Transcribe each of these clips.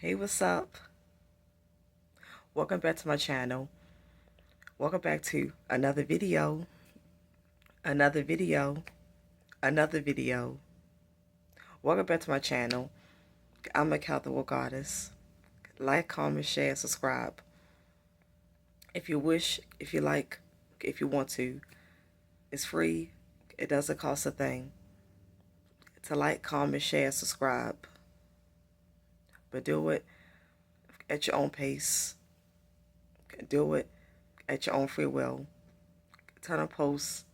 Hey, what's up? Welcome back to my channel. Welcome back to another video, another video, another video. Welcome back to my channel. I'm a Catholic Goddess. Like, comment, share, subscribe. If you wish, if you like, if you want to. It's free. It doesn't cost a thing. To like, comment, share, subscribe. But do it at your own pace. Do it at your own free will. Turn on post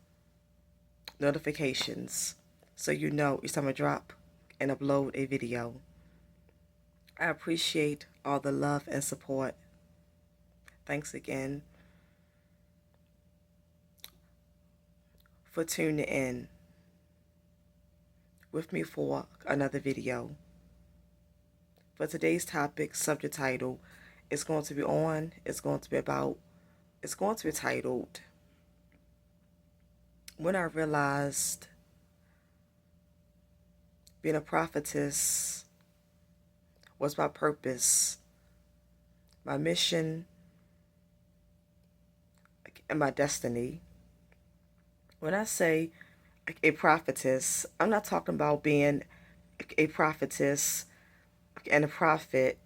notifications so you know each time I drop and upload a video. I appreciate all the love and support. Thanks again for tuning in with me for another video. For today's topic, subject title, it's going to be titled, When I Realized Being a Prophetess was my purpose, my mission, and my destiny. When I say a prophetess, I'm not talking about being a prophetess and a prophet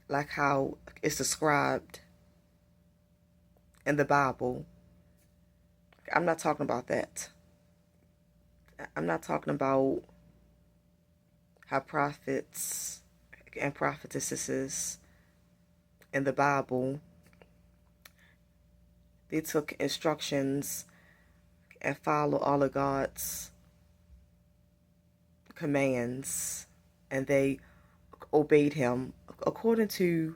like how it's described in the Bible. I'm not talking about that. I'm not talking about how prophets and prophetesses in the Bible, they took instructions and followed all of God's commands, and they obeyed him according to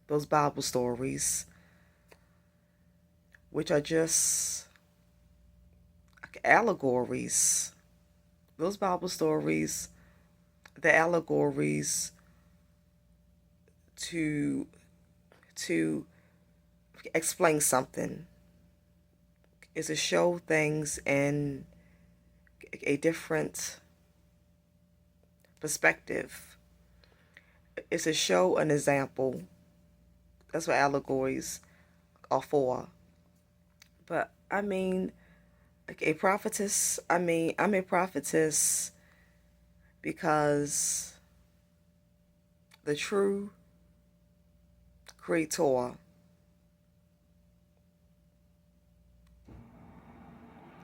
those Bible stories, which are just allegories. Those Bible stories, the allegories to explain something, is to show things in a different perspective. It's to show an example. That's what allegories are for. But I mean, like a prophetess, I'm a prophetess because the true creator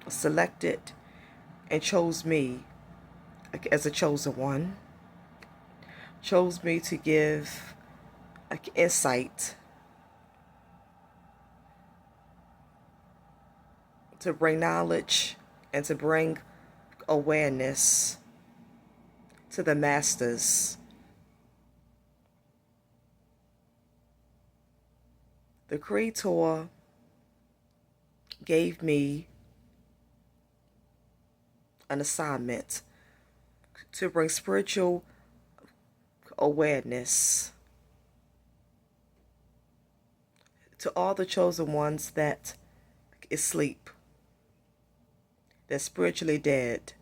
selected and chose me as a chosen one, chose me to give insight, to bring knowledge, and to bring awareness to the masses. The Creator gave me an assignment to bring spiritual awareness to all the chosen ones that is asleep, they're spiritually dead,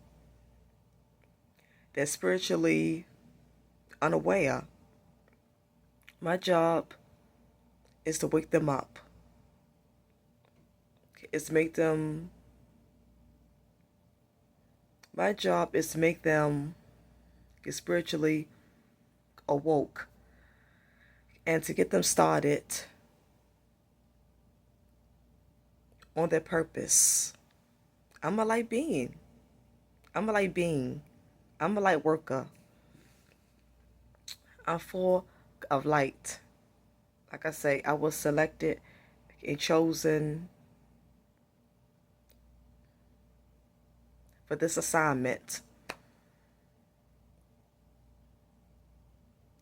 they're spiritually unaware. My job is to wake them up, is to make them, my job is to make them get spiritually awoke and to get them started on their purpose. I'm a light being. I'm a light being. I'm a light worker. I'm full of light. Like I say, I was selected and chosen for this assignment.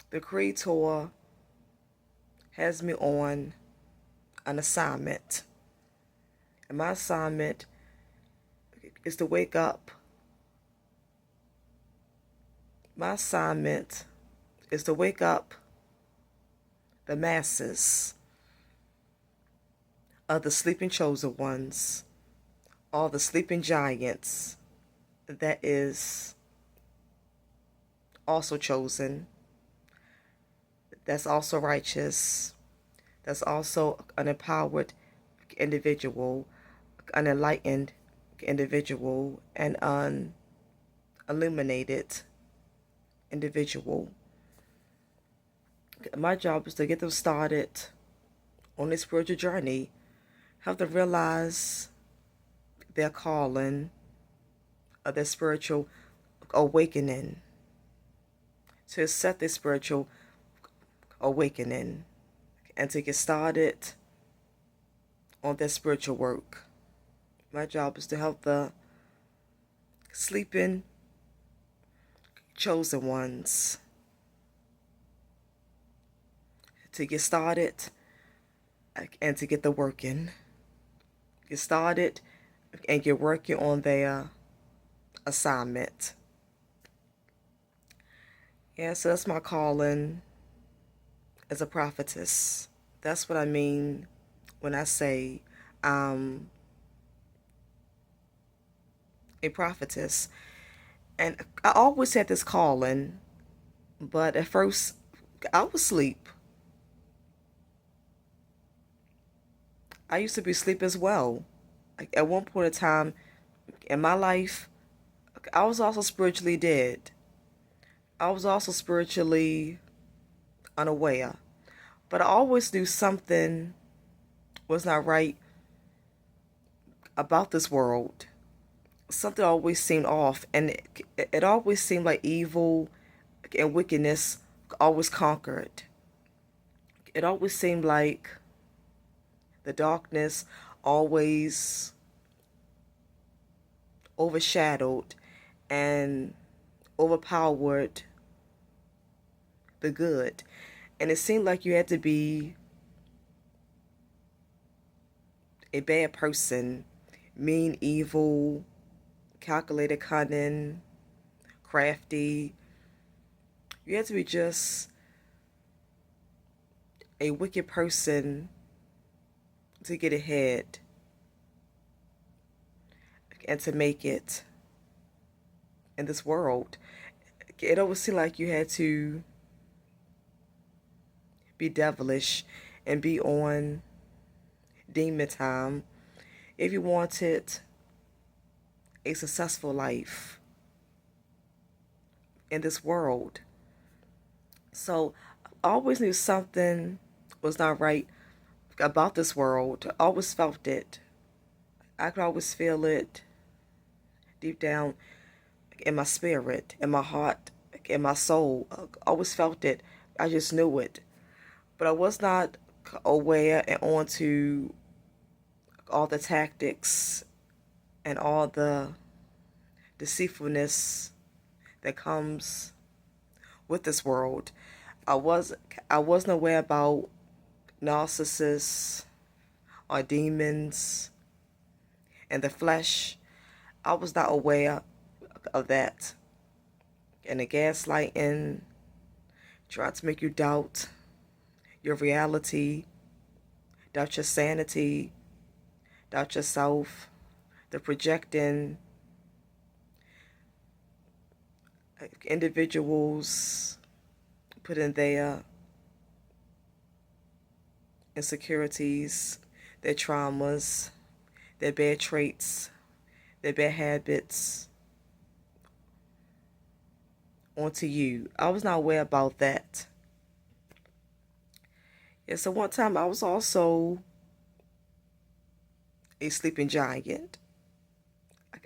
The Creator has me on an assignment. And my assignment is to wake up. My assignment is to wake up the masses of the sleeping chosen ones, all the sleeping giants that is also chosen, that's also righteous, that's also an empowered individual, an enlightened individual, and an illuminated individual. My job is to get them started on their spiritual journey, help them realize their calling, their spiritual awakening, to accept their spiritual awakening, and to get started on their spiritual work. My job is to help the sleeping chosen ones to get started and to get the working. Get started and get working on their assignment. Yeah, so that's my calling as a prophetess. That's what I mean when I say a prophetess. And I always had this calling, but at first I was asleep. I used to be asleep as well. Like at one point in time in my life, I was also spiritually dead. I was also spiritually unaware. But I always knew something was not right about this world. Something always seemed off, and it always seemed like evil and wickedness always conquered. It always seemed like the darkness always overshadowed and overpowered the good. And it seemed like you had to be a bad person, mean, evil, calculated, cunning, crafty. You had to be just a wicked person to get ahead and to make it in this world. It always seemed like you had to be devilish and be on demon time if you wanted a successful life in this world. So I always knew something was not right about this world. I always felt it. I could always feel it deep down in my spirit, in my heart, in my soul. I always felt it. I just knew it. But I was not aware and onto all the tactics and all the deceitfulness that comes with this world. I was I wasn't aware about narcissists or demons and the flesh. I was not aware of that. And the gaslighting trying to make you doubt your reality, doubt your sanity, doubt yourself, the projecting individuals put in their insecurities, their traumas, their bad traits, their bad habits onto you. I was not aware about that. Yeah, so one time I was also a sleeping giant.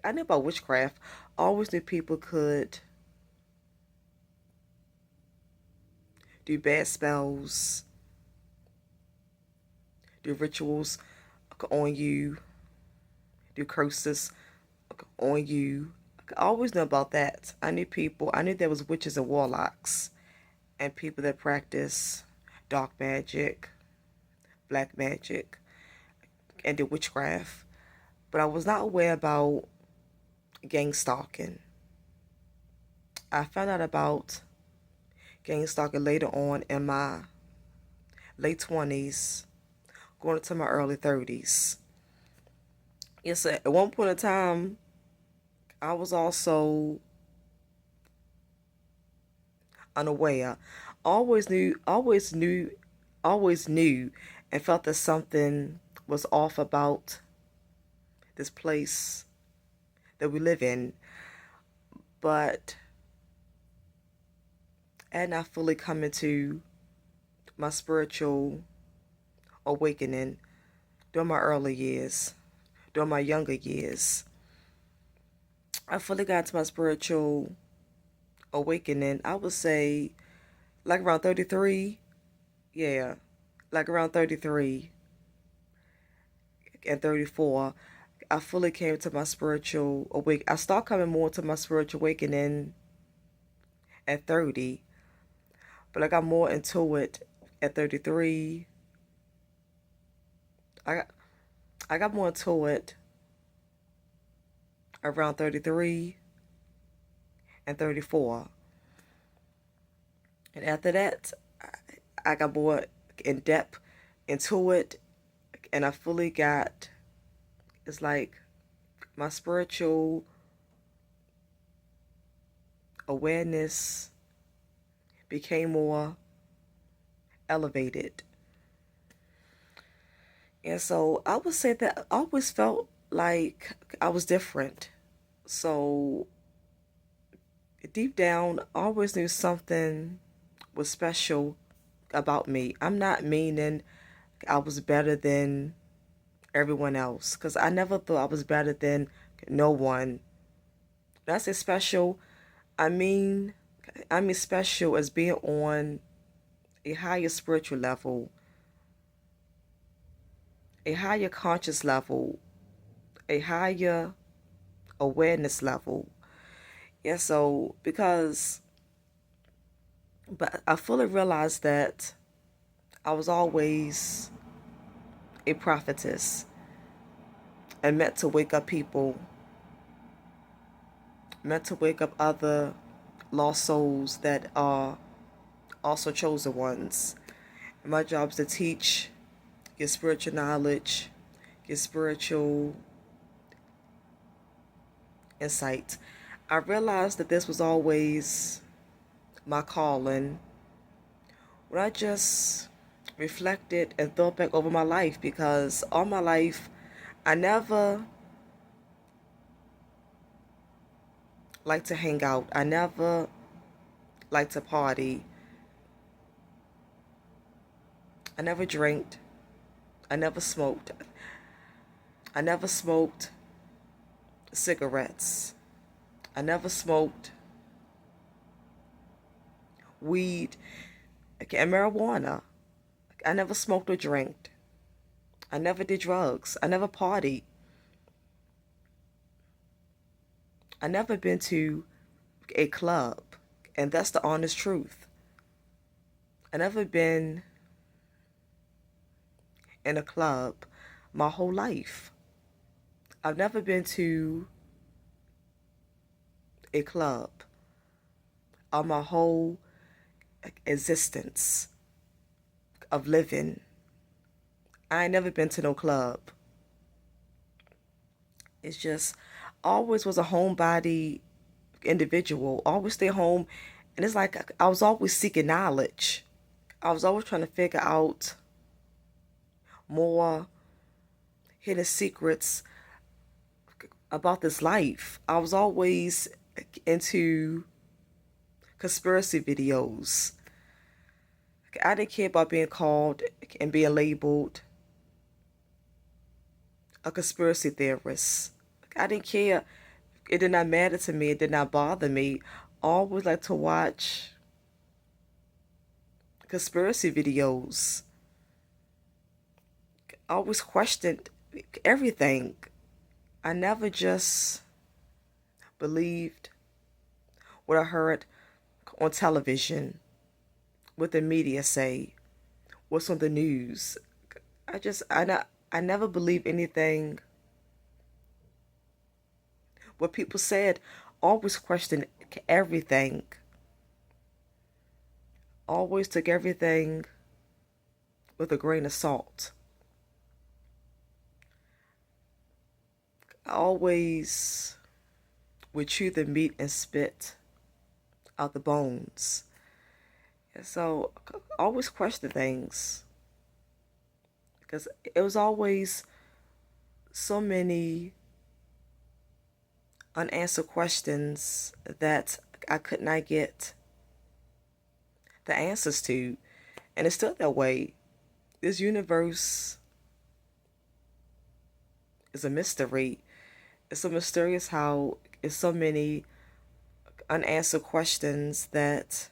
I knew about witchcraft. I always knew people could do bad spells, do rituals on you, do curses on you. I always knew about that. I knew there was witches and warlocks and people that practice dark magic, black magic, and did witchcraft. But I was not aware about gang stalking. I found out about gang stalking later on in my late 20s, going into my early 30s. Yes, at one point in time, I was also unaware. Always knew and felt that something was off about this place that we live in, but I had not fully come into my spiritual awakening during my early years, during my younger years. I fully got to my spiritual awakening, I would say, like around 33. Yeah, like around 33 and 34. I fully came to my spiritual I started coming more to my spiritual awakening at 30, but I got more into it at 33. I got, I got more into it around 33 and 34. And after that, I got more in depth into it, and I fully got, it's like my spiritual awareness became more elevated. And so I would say that I always felt like I was different. So deep down, I always knew something was special about me. I'm not meaning I was better than everyone else, because I never thought I was better than no one. When I say special, I mean special as being on a higher spiritual level, a higher conscious level, a higher awareness level. Yeah, so but I fully realized that I was always a prophetess and meant to wake up people, meant to wake up other lost souls that are also chosen ones. And my job is to teach, get spiritual knowledge, get spiritual insight. I realized that this was always my calling when I just reflected and thought back over my life, because all my life I never liked to hang out. I never liked to party. I never drank. I never smoked. I never smoked cigarettes. I never smoked weed and marijuana. I never smoked or drank. I never did drugs. I never partied. I never been to a club, and that's the honest truth. I never been in a club my whole life. I've never been to a club on my whole existence of living. I ain't never been to no club. It's just always was a homebody individual. Always stay home, and it's like I was always seeking knowledge. I was always trying to figure out more hidden secrets about this life. I was always into conspiracy videos. I didn't care about being called and being labeled a conspiracy theorist. I didn't care. It did not matter to me. It did not bother me. I always like to watch conspiracy videos. I always questioned everything. I never just believed what I heard on television, what the media say, what's on the news. I never believed anything what people said. Always questioned everything. Always took everything with a grain of salt. I always would chew the meat and spit out the bones. And so I always question things because it was always so many unanswered questions that I could not get the answers to. And it's still that way. This universe is a mystery. It's so mysterious how it's so many unanswered questions that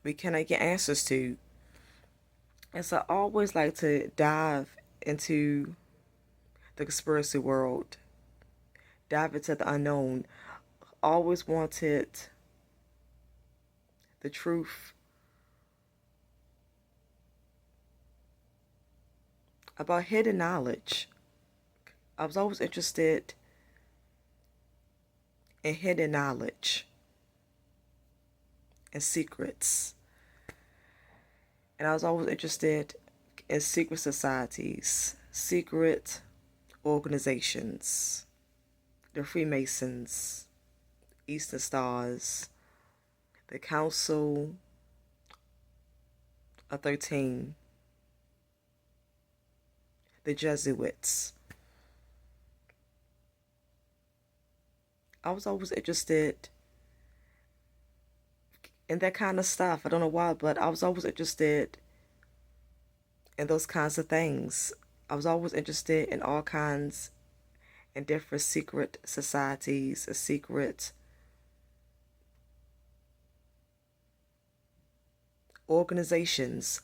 we cannot get answers to. And so I always like to dive into the conspiracy world, dive into the unknown. Always wanted the truth about hidden knowledge. I was always interested in hidden knowledge and secrets. And I was always interested in secret societies, secret organizations, the Freemasons, Eastern Stars, the Council of 13, the Jesuits. I was always interested in that kind of stuff. I don't know why, but I was always interested in those kinds of things. I was always interested in all kinds and different secret societies, secret organizations.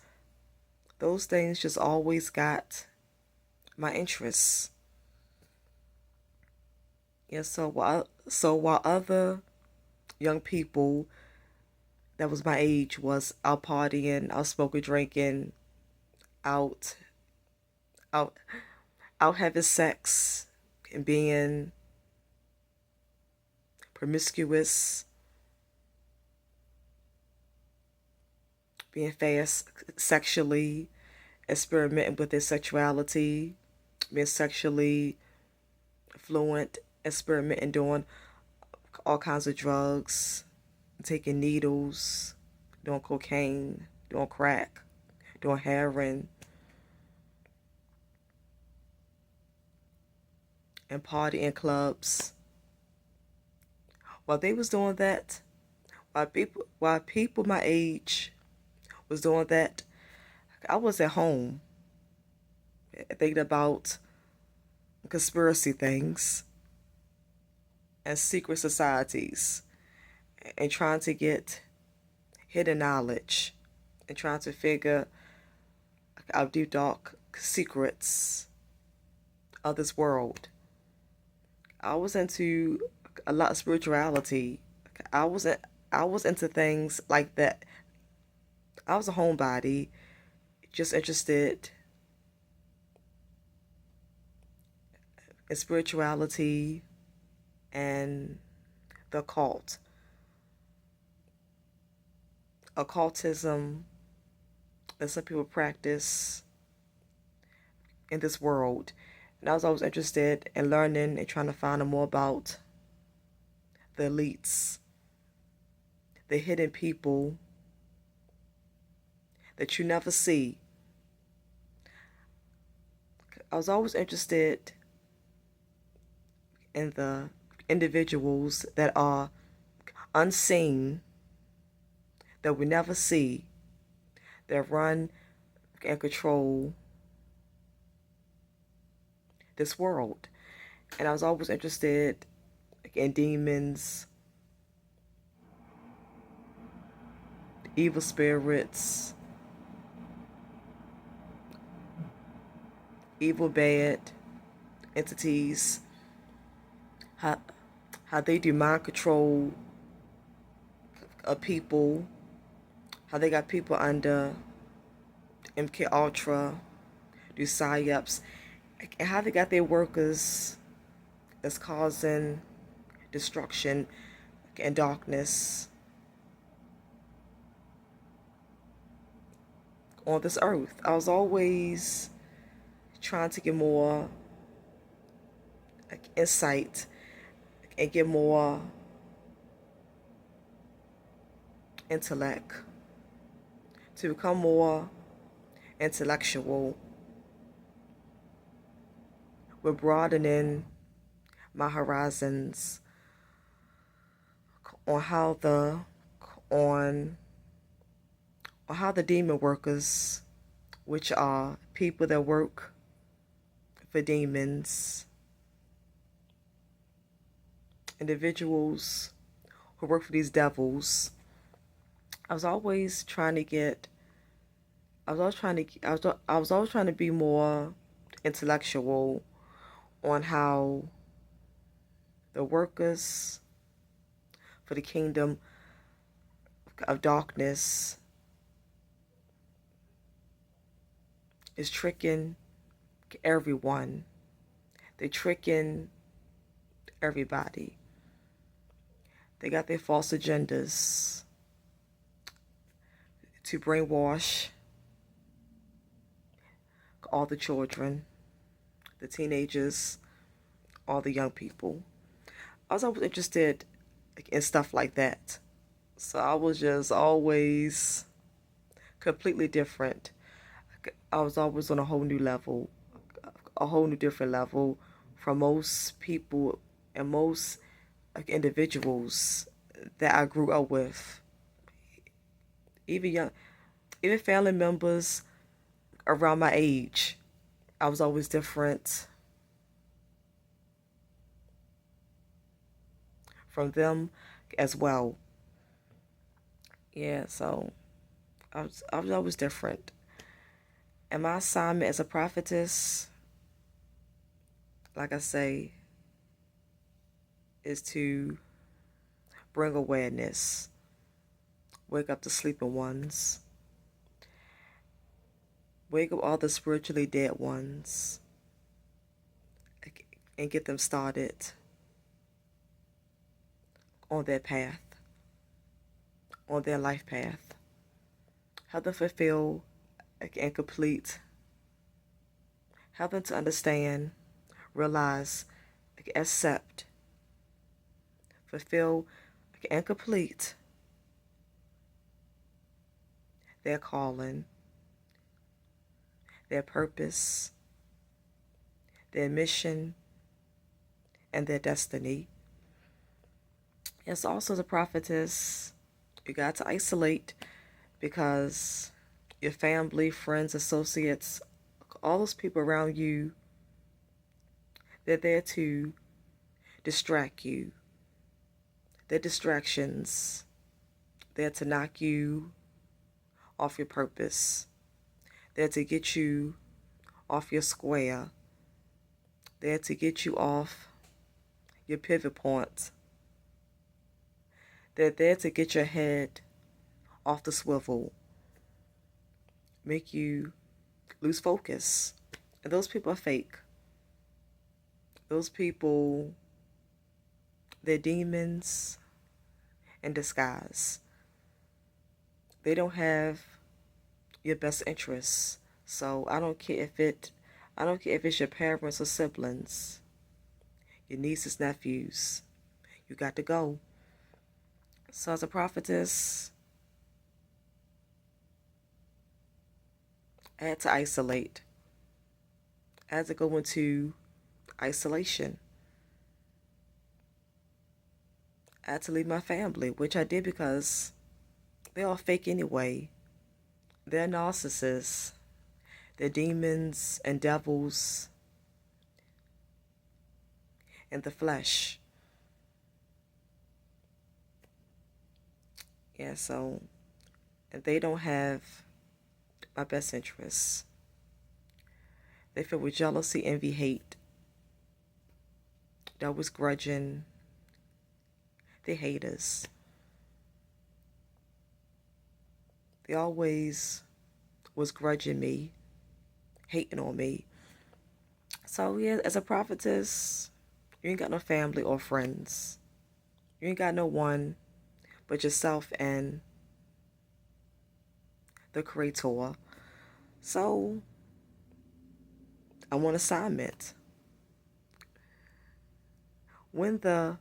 Those things just always got my interest. Yeah, so while other young people that was my age was out partying, out smoking, drinking, out out out having sex and being promiscuous, being fast sexually, experimenting with their sexuality, being sexually fluent, experimenting, doing all kinds of drugs, taking needles, doing cocaine, doing crack, doing heroin, and party in clubs. While they was doing that, while people my age was doing that, I was at home thinking about conspiracy things and secret societies and trying to get hidden knowledge and trying to figure out deep dark secrets of this world. I was into a lot of spirituality. I was I was into things like that. I was a homebody, just interested in spirituality and the occult, occultism that some people practice in this world. And I was always interested in learning and trying to find out more about the elites, the hidden people that you never see. I was always interested in the individuals that are unseen, that we never see, that run and control this world. And I was always interested in demons, evil spirits, evil bad entities, how how they do mind control of people, how they got people under MK Ultra, do psyops, and how they got their workers that's causing destruction and darkness on this earth. I was always trying to get more insight and get more intellect to become more intellectual. We're broadening my horizons on on how the demon workers, which are people that work for demons, individuals who work for these devils. I was always trying to get I was always trying to be more intellectual on how the workers for the kingdom of darkness is tricking everyone. They're tricking everybody. They got their false agendas to brainwash all the children, the teenagers, all the young people. I was always interested in stuff like that. So I was just always completely different. I was always on a whole new level, a whole new different level from most people and most individuals that I grew up with. Even family members around my age. I was always different from them as well. Yeah, so I was always different. And my assignment as a prophetess, like I say, is to bring awareness, wake up the sleeping ones, wake up all the spiritually dead ones, and get them started on their path, on their life path. Help them fulfill and complete. Help them to understand, realize, accept, fulfill, and complete their calling, their purpose, their mission, and their destiny. It's also the prophetess. You got to isolate because your family, friends, associates, all those people around you, they're there to distract you. They're distractions. They're to knock you off your purpose. They're to get you off your square. They're to get you off your pivot point. They're there to get your head off the swivel, make you lose focus. And those people are fake. Those people, they're demons in disguise. They don't have your best interests. So I don't care if it's your parents or siblings, your nieces, nephews. You got to go. So as a prophetess, I had to isolate. I had to go into isolation. I had to leave my family, which I did because they're all fake anyway. They're narcissists. They're demons and devils in the flesh. Yeah, so and they don't have my best interests. They filled with jealousy, envy, hate. They're always grudging. They're haters. They always was grudging me, hating on me. So yeah, as a prophetess, you ain't got no family or friends. You ain't got no one but yourself and the Creator. So I'm on assignment. When the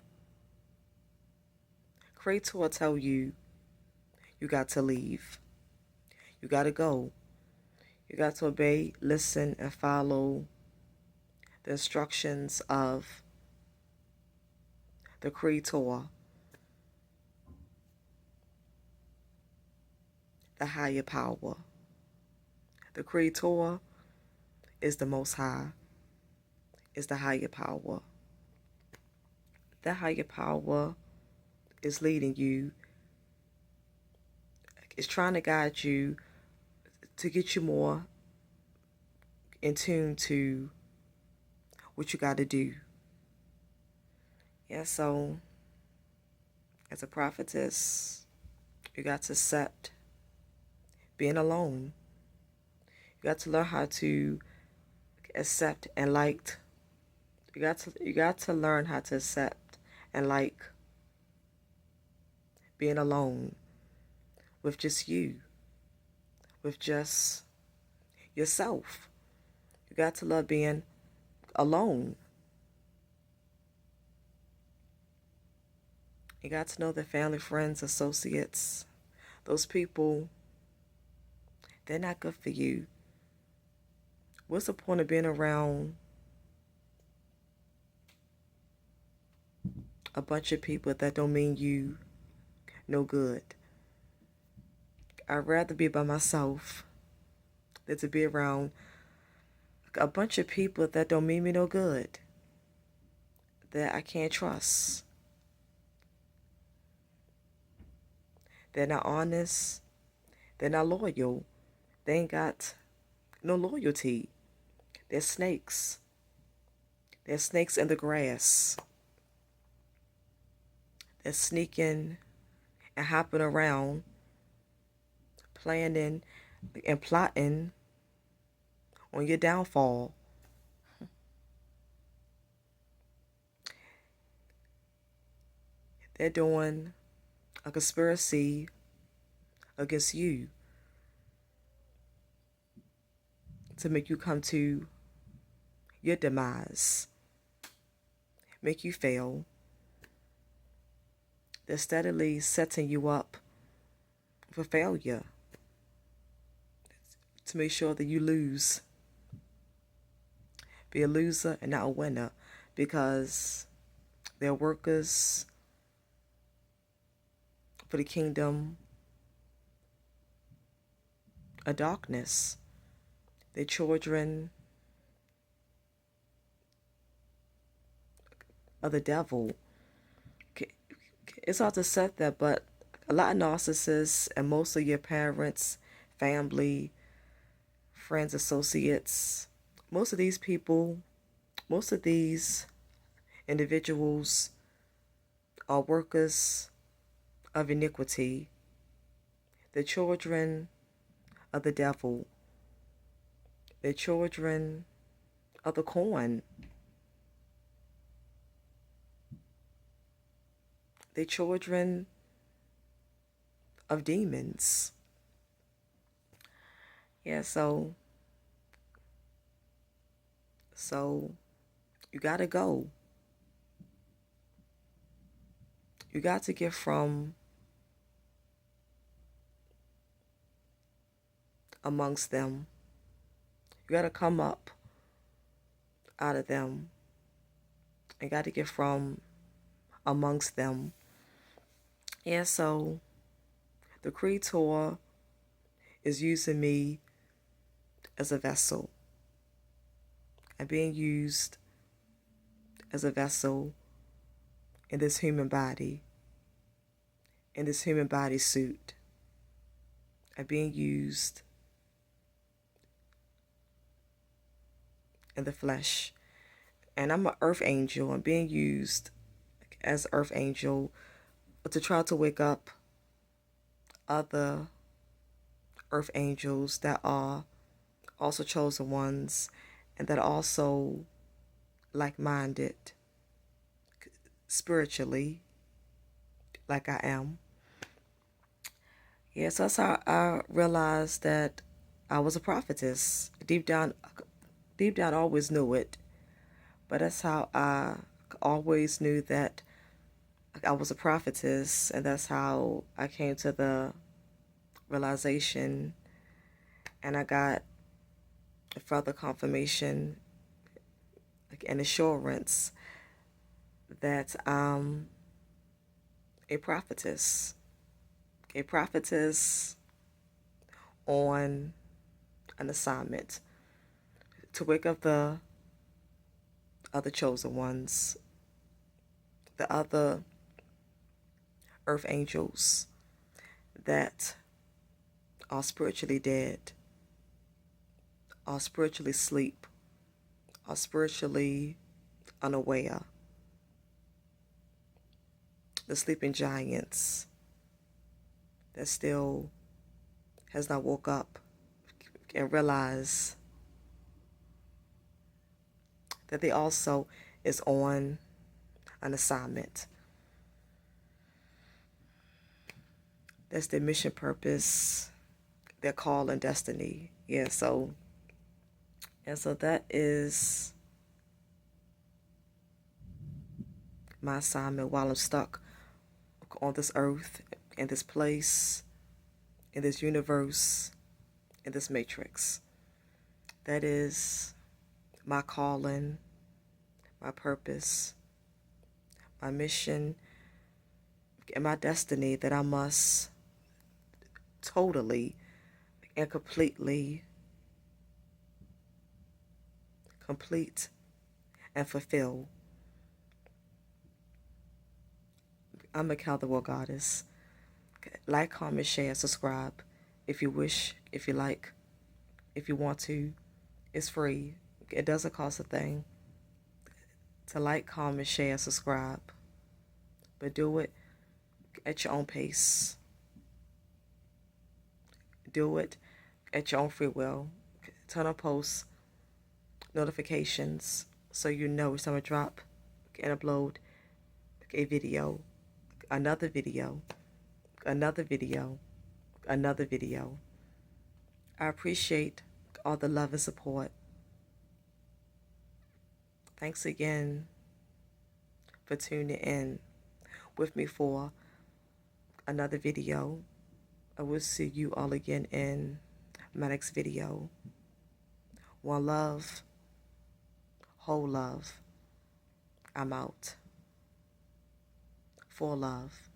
Creator tell you you got to leave, You got to go. You got to obey, listen, and follow the instructions of the Creator, the higher power. The Creator is the Most High, is the higher power. The higher power is leading you, is trying to guide you to get you more in tune to what you got to do. Yeah, so as a prophetess, you got to accept being alone. You got to learn how to accept and like. You got to learn how to accept and like being alone with just you, with just yourself. You got to love being alone. You got to know that family, friends, associates, those people, they're not good for you. What's the point of being around a bunch of people that don't mean you no good? I'd rather be by myself than to be around a bunch of people that don't mean me no good, that I can't trust. They're not honest. They're not loyal. They ain't got no loyalty. They're snakes. They're snakes in the grass. They're sneaking and hopping around, planning and plotting on your downfall. They're doing a conspiracy against you to make you come to your demise, make you fail. They're steadily setting you up for failure to make sure that you lose. Be a loser and not a winner, because they're workers for the kingdom of darkness. They're children of the devil. It's hard to set that, but a lot of narcissists and most of your parents, family, friends, associates, most of these people, most of these individuals are workers of iniquity. The children of the devil. The children of the corn. The children of demons. Yeah, so you got to go. You got to get from amongst them. You got to come up out of them. You got to get from amongst them. Yeah, so the Creator is using me as a vessel. I'm being used as a vessel in this human body, in this human body suit. I'm being used in the flesh. And I'm an earth angel. I'm being used as earth angel to try to wake up other earth angels that are also chosen ones and that are also like-minded spiritually, like I am. Yeah, so that's how I realized that I was a prophetess. Deep down, I always knew it. But that's how I always knew that I was a prophetess. And that's how I came to the realization And I got further confirmation and assurance that I'm a prophetess. A prophetess on an assignment to wake up the other chosen ones, the other earth angels that are spiritually dead, are spiritually asleep, are spiritually unaware. The sleeping giants that still has not woke up and realized that they also is on an assignment. That's their mission, purpose, their call and destiny. Yeah, so that is my assignment while I'm stuck on this earth, in this place, in this universe, in this matrix. That is my calling, my purpose, my mission, and my destiny that I must totally and completely complete and fulfill. I'm a Calderwood Goddess. Like, comment, share, subscribe if you wish, if you like, if you want to. It's free. It doesn't cost a thing to like, comment, share, subscribe. But do it at your own pace. Do it at your own free will. Turn on post notifications so you know it's time to drop and upload a video, another video, another video, another video. I appreciate all the love and support. Thanks again for tuning in with me for another video. I will see you all again in my next video. One love, whole love. I'm out. For love.